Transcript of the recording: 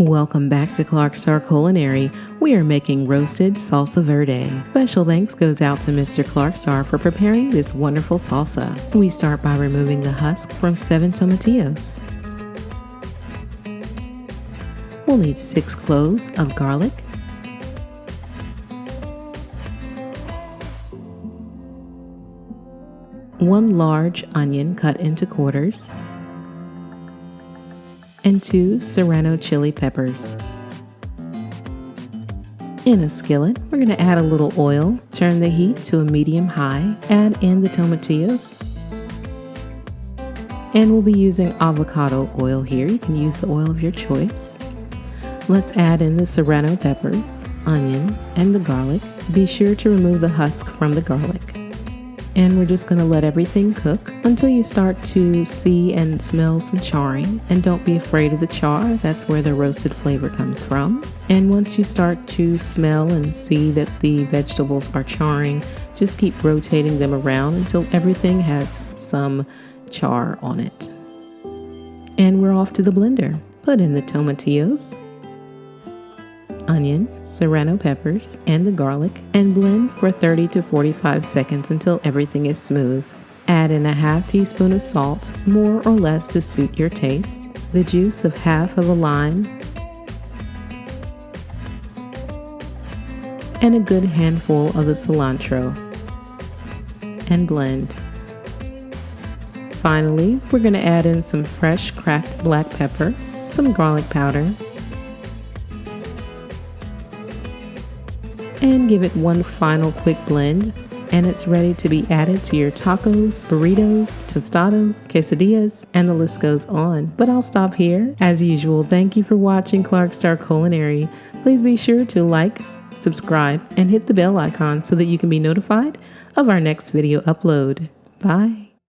Welcome back to Clark Star Culinary. We are making roasted salsa verde. Special thanks goes out to Mr. Clark Star for preparing this wonderful salsa. We start by removing the husk from 7 tomatillos. We'll need 6 cloves of garlic, 1 large onion cut into quarters, and 2 serrano chili peppers. In a skillet, we're going to add a little oil, turn the heat to a medium-high, add in the tomatillos, and we'll be using avocado oil here. You can use the oil of your choice. Let's add in the serrano peppers, onion, and the garlic. Be sure to remove the husk from the garlic. And we're just going to let everything cook until you start to see and smell some charring. And don't be afraid of the char, that's where the roasted flavor comes from. And once you start to smell and see that the vegetables are charring, just keep rotating them around until everything has some char on it. And we're off to the blender. Put in the tomatillos, onion, serrano peppers, and the garlic, and blend for 30 to 45 seconds until everything is smooth. Add in a half teaspoon of salt, more or less to suit your taste, the juice of half of a lime, and a good handful of the cilantro, and blend. Finally, we're going to add in some fresh cracked black pepper, some garlic powder, and give it one final quick blend, and it's ready to be added to your tacos, burritos, tostadas, quesadillas, and the list goes on. But I'll stop here. As usual, thank you for watching Clark Star Culinary. Please be sure to like, subscribe, and hit the bell icon so that you can be notified of our next video upload. Bye.